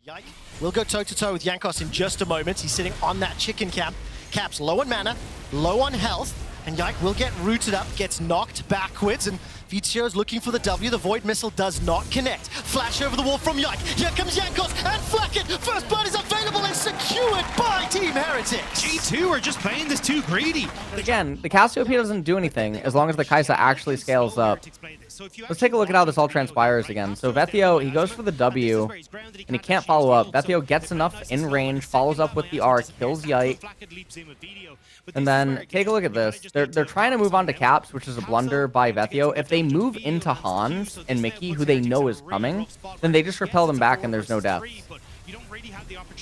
Yike will go toe-to-toe with Jankos in just a moment. He's sitting on that chicken camp. Caps low on mana, low on health, and Yike will get rooted up, gets knocked backwards, and Vizio's looking for the W. The Void Missile does not connect. Flash over the wall from Yike. Here comes Jankos, and Flacket! First blood is available and secured by Team Heretics! G2 are just playing this too greedy. Again, the Cassiopeia doesn't do anything as long as the Kai'Sa actually scales up. Let's take a look at how this all transpires again. So Vethio, he goes for the W, and he can't follow up. Vethio gets enough in range, follows up with the R, kills Yike. And then, take a look at this. They're trying to move on to Caps, which is a blunder by Vethio. If they move into Hans and Mickey, who they know is coming, then they just repel them back and there's no death.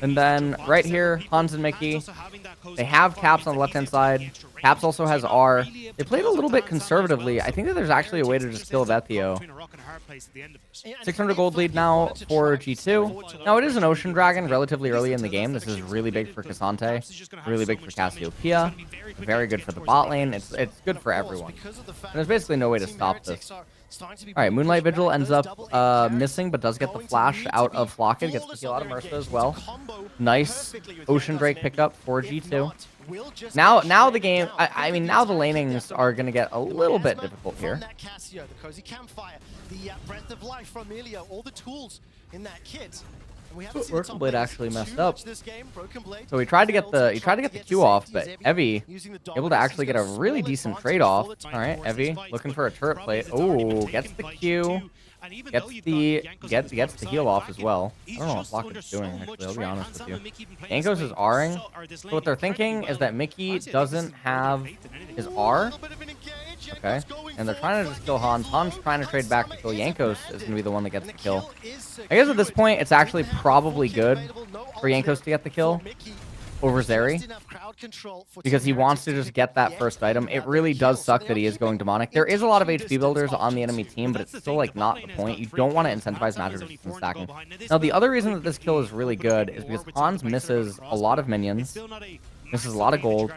And then, right here, Hans and Mickey, they have Caps on the left-hand side. Caps also has R. They played a little bit conservatively. I think that there's actually a way to just kill Vethio. 600 gold lead now for G2. Now, it is an Ocean Dragon relatively early in the game. This is really big for Cassante, really big for Cassiopeia, very good for the bot lane. It's good for everyone. And there's basically no way to stop this. Alright, Moonlight Vigil ends up missing, but does get the flash out of Flocket, gets the heal out of Mercy as well. Nice Ocean Drake pickup for G2. Now the game, I mean, now the lanings are going to get a little bit difficult here. Broken Blade actually messed up. So he tried to get the Q off, but Evie able to actually get a really decent trade off. All right, Evie looking for a turret plate. Oh, gets the Q, gets the heal off as well. I don't know what Flock is doing. Actually, I'll be honest with you. JANKOS is R'ing. So what they're thinking is that Mickey doesn't have his R. Okay, and they're trying to just kill Hans. Hans trying to trade back to kill JANKOS is going to be the one that gets the kill. I guess at this point, it's actually probably good for JANKOS to get the kill over Zeri, because he wants to just get that first item. It really does suck that he is going demonic. There is a lot of HP builders on the enemy team, but it's still like not the point. You don't want to incentivize magic resistance stacking. Now, the other reason that this kill is really good is because Hans misses a lot of minions, misses a lot of gold,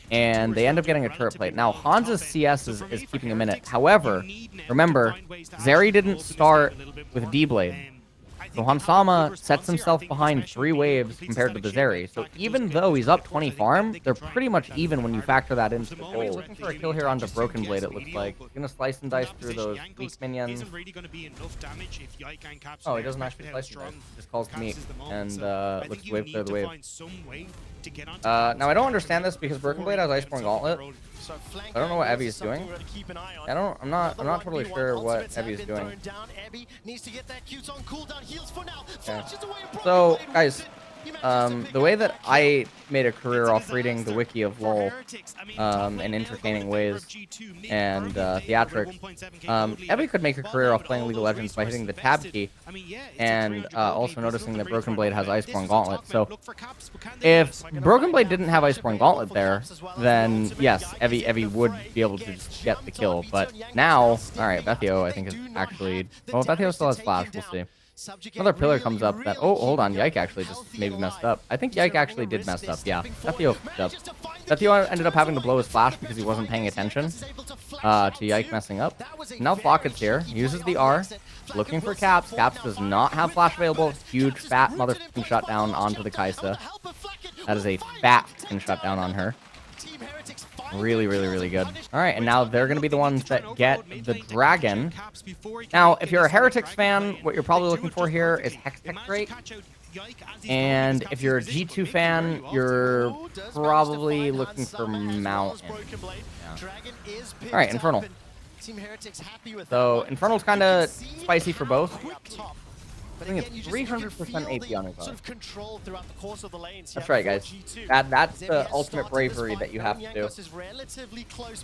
and they end up getting a turret plate. Now, Hans' CS is keeping him in it. However, remember, Zeri didn't start with D-Blade. So Hansama sets himself behind 3 waves compared to the Zeri. So even though he's up 20 farm, they're pretty much even when you factor that into the goal. Looking for a kill here onto Broken Blade, it looks like. He's going to slice and dice through those weak minions. Oh, he doesn't actually slice and dice. He just calls to meet and looks wave clear the wave. Now, I don't understand this because Broken Blade has Iceborne Gauntlet. I don't know what Evie is doing. I'm not totally sure what Evie is doing. Okay. So, guys, the way that I made a career off reading the wiki of LoL in entertaining ways and theatrics, Evie could make a career off playing League of Legends by hitting the tab key and also noticing that Broken Blade has Iceborne Gauntlet. So if Broken Blade didn't have Iceborne Gauntlet there, then yes, Evie would be able to just get the kill. But now, alright, Vethio I think is actually... Well, Vethio still has flash, we'll see. Another pillar comes up that... Oh, hold on. Yike actually just maybe messed up. I think Yike actually did mess up. Yeah. Vethio fucked up. Vethio ended up having to blow his flash because he wasn't paying attention to Yike messing up. Now Flocket's here. Uses the R. Looking for Caps. Caps does not have flash available. Huge, fat motherfucking shutdown onto the Kai'Sa. That is a fat fucking shutdown on her. Really, really, really good. All right, and now they're going to be the ones that get the dragon. Now, if you're a Heretics fan, what you're probably looking for here is Hextech Drake. And if you're a G2 fan, you're probably looking for Mountain. Yeah. All right, Infernal. So, Infernal's kind of spicy for both. I think it's 300% AP on his own. That's right, guys. That's the ultimate bravery that you have to do. 300%?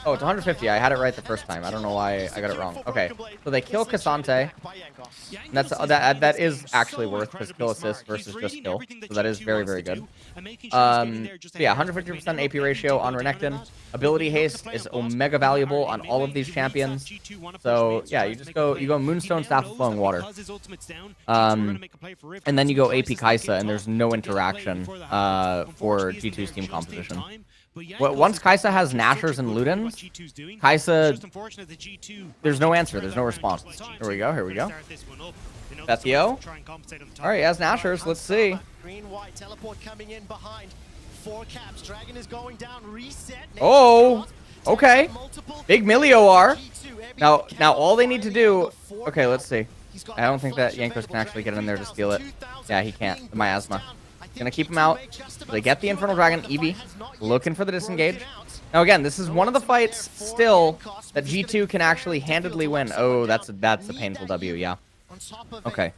Oh, it's 150. I had it right the first time. I don't know why I got it wrong. Okay, so they kill Cassante. And that is actually worth because kill assist versus just kill. So that is very, very good. So yeah, 150% AP ratio on Renekton. Ability haste is omega valuable on all of these champions. So yeah, you go Moonstone, Staff of Flowing Water. And then you go AP Kai'Sa, and there's no interaction for G2's team composition. Once Kaisa has Nashers and Ludens, Kaisa, there's no answer. There's no response. Here we go. Here we go. Vethio. All right, he has Nashers. Let's see. Green-white teleport coming in behind. 4 caps. Dragon is going down. Reset. Oh, okay. Big Milio. Now all they need to do. Okay, let's see. I don't think that JANKOS can actually get in there to steal it. Yeah, he can't. The miasma. Gonna keep him out. They get the Infernal Dragon. Eevee looking for the disengage. Now again, this is one of the fights still that G2 can actually handedly win. Oh, that's a painful W. Yeah. Okay.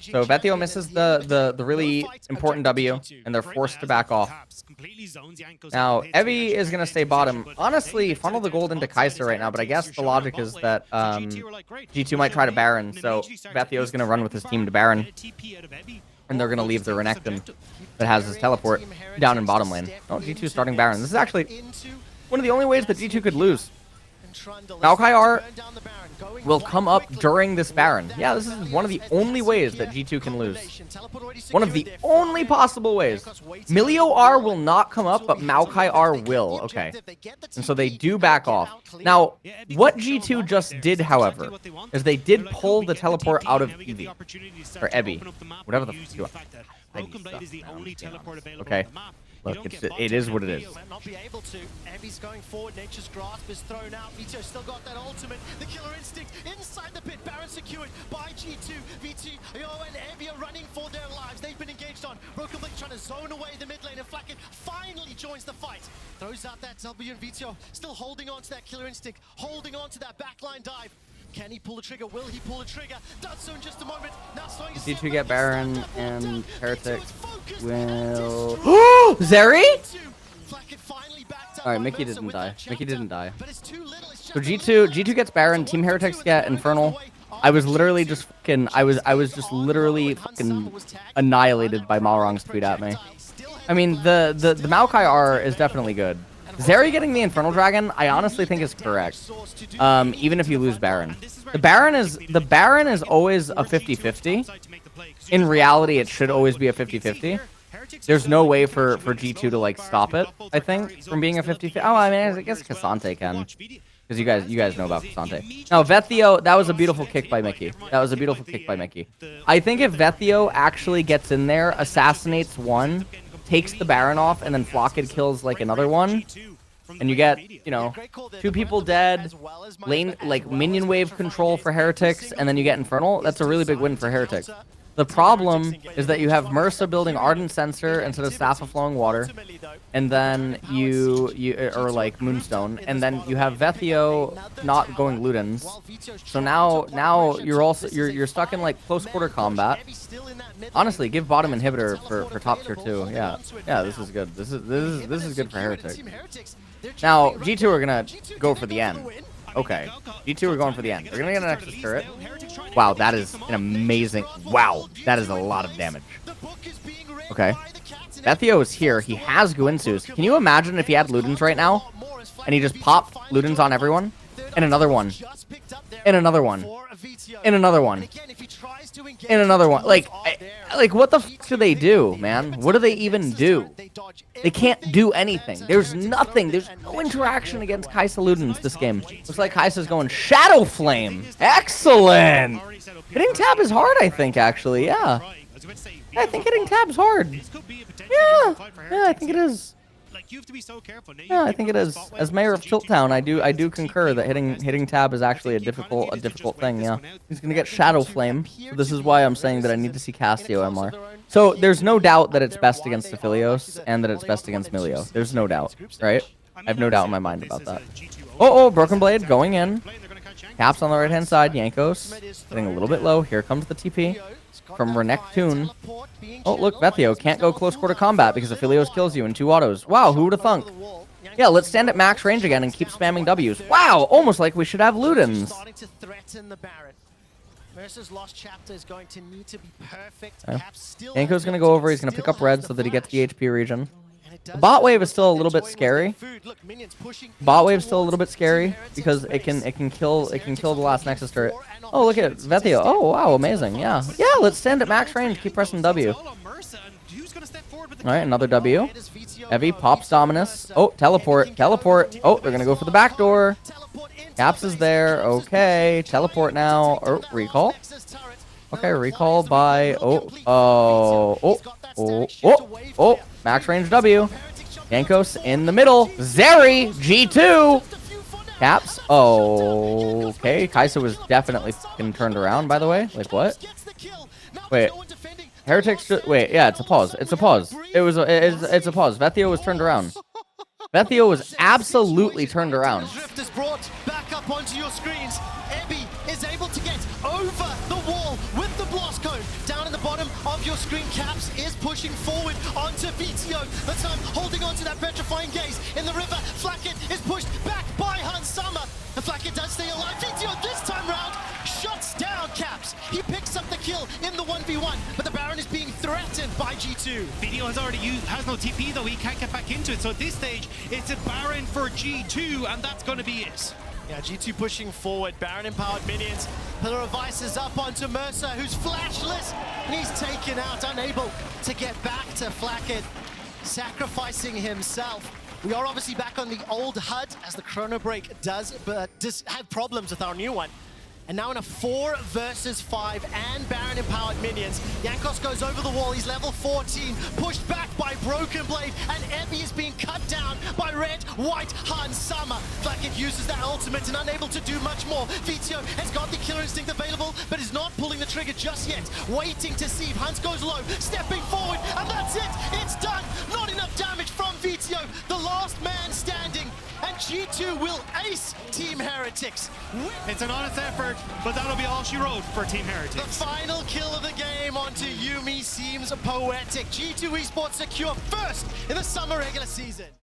So Vethio misses the really important W, and they're forced to back off. Now, Evie is going to stay bottom. Honestly, funnel the gold into Kaisa right now, but I guess the logic is that G2 might try to Baron, so Vethio is going to run with his team to Baron. And they're going to leave the Renekton that has his teleport down in bottom lane. Oh, G2 starting Baron. This is actually one of the only ways that G2 could lose. Maokai R will come up during this Baron. Yeah, this is one of the only ways that G2 can lose. One of the only possible ways. Milio R will not come up, but Maokai R will. Okay. And so they do back off. Now, what G2 just did, however, is they did pull the teleport out of Eevee. Or Ebbie. Whatever the fuck you want. Okay. Look, it is what it is. Not be able to. Evie's going forward. Nature's Grasp is thrown out. Vito still got that ultimate. The killer instinct inside the pit. Baron secured by G2. VT, and Evie are running for their lives. They've been engaged on. Broken Blink trying to zone away the mid lane, and Flacket finally joins the fight. Throws out that W, and Vito still holding on to that killer instinct, holding on to that backline dive. Can he pull the trigger? Will he pull the trigger? Does so in just a moment. Now starting to G2 get Baron, and Heretic will... Zeri? Alright, Mickey didn't die. Mickey didn't die. So G2 gets Baron, Team Heretics get Infernal. I was literally just fucking... I was just literally fucking annihilated by Malrong's tweet at me. I mean, the Maokai R is definitely good. Zeri getting the Infernal Dragon, I honestly think is correct. Even if you lose Baron. The Baron is always a 50-50. In reality, it should always be a 50-50. There's no way for G2 to like stop it, I think, from being a 50-50. Oh, I mean, I guess Cassante can. Because you guys know about Cassante. Now, Vethio, that was a beautiful kick by Mickey. That was a beautiful kick by Mickey. I think if Vethio actually gets in there, assassinates one, takes the Baron off, and then Flocked kills like another one, and you get, you know, 2 people dead, lane like minion wave control for Heretics, and then you get Infernal. That's a really big win for Heretics. The problem is that you have Mersa building Ardent Sensor instead of Staff of Flowing Water, and then or like Moonstone, and then you have Vethio not going Ludens. So now you're stuck in like close quarter combat. Honestly, give bottom inhibitor for top tier 2. Yeah, this is good. This is good for Heretic. Now G2 are gonna go for the end. Okay, G2 are going for the end. They're gonna get an extra turret. Wow, that is an amazing... Wow, that is a lot of damage. Okay. Vethio is here. He has Guinsus. Can you imagine if he had Ludens right now? And he just popped Ludens on everyone? And another one. And another one. And another one. And another one. Like what the fuck do they do, man? What do they even do? They can't do anything. There's nothing. There's no interaction against Kaisa Ludens this game. Looks like Kaisa's going Shadow Flame. Excellent! Hitting tab is hard, I think, actually. Yeah. I think hitting tab's hard. Yeah, I think it is. Yeah, I think it is. As mayor of Tilttown, I do concur that hitting tab is actually a difficult thing. Yeah, he's gonna get Shadow Flame. So this is why I'm saying that I need to see Castio MR. So there's no doubt that it's best against Aphelios and that it's best against Milio. There's no doubt, right? I have no doubt in my mind about that. Oh, Broken Blade going in. Caps on the right hand side. JANKOS getting a little bit low. Here comes the TP from Renekton. Oh, look, Vethio can't go close quarter combat because Aphelios kills you in 2 autos. Wow, who would have thunk? Yeah, let's stand at max range again and keep spamming Ws. Wow, almost like we should have Ludens. JANKOS gonna go over. He's gonna pick up red so that he gets the HP region. The bot wave is still a little bit scary. Bot wave is still a little bit scary because it can kill the last Nexus turret. Oh, look at Vethio. Oh, wow, amazing. Yeah, let's stand at max range. Keep pressing W. All right, another W. Heavy pops Dominus. Oh, teleport. Teleport. Oh, they're going to go for the back door. Caps is there. Okay. Teleport now. Oh, recall. Okay, recall by... Oh. Max range W. JANKOS in the middle. Zeri, G2. Caps. Oh, okay. Kai'Sa was definitely fucking turned around, by the way. Like, what? Wait. Heretics... Wait, yeah, it's a pause. It's a pause. It's a pause. Vethio was turned around. Vethio was absolutely turned around. Drift is brought back up onto your screens. Ebby is able to get over the wall with the blast cone. Down in the bottom of your screen, Caps is pushing forward onto VTO. The time holding on to that petrifying gaze in the river. Flacket is pushed back by Hansama. The Flacket does stay alive. VTO this time round shuts down Caps. He picks up the kill in the 1v1, but the Baron is being threatened by G2. Video has already has no TP though, he can't get back into it. So at this stage, it's a Baron for G2, and that's going to be it. Yeah, G2 pushing forward, Baron empowered minions. Pillar of Ice is up onto Mercer, who's flashless, and he's taken out, unable to get back to Flacket, sacrificing himself. We are obviously back on the old HUD, as the Chrono Break does have problems with our new one. And now in a 4 versus 5 and Baron empowered minions, JANKOS goes over the wall. He's level 14, pushed back by Broken Blade, and Ebby is being cut down by Red, White, Hansama. Flacket uses that ultimate and unable to do much more. VTO has got the killer instinct available, but is not pulling the trigger just yet. Waiting to see if Hans goes low, stepping forward, and that's it. It's done. Not enough damage from VTO. The last man standing, and G2 will ace Team Heretics. It's an honest effort, but that'll be all she wrote for Team Heretics. The final kill of the game onto Yuumi seems poetic. G2 Esports secure first in the summer regular season.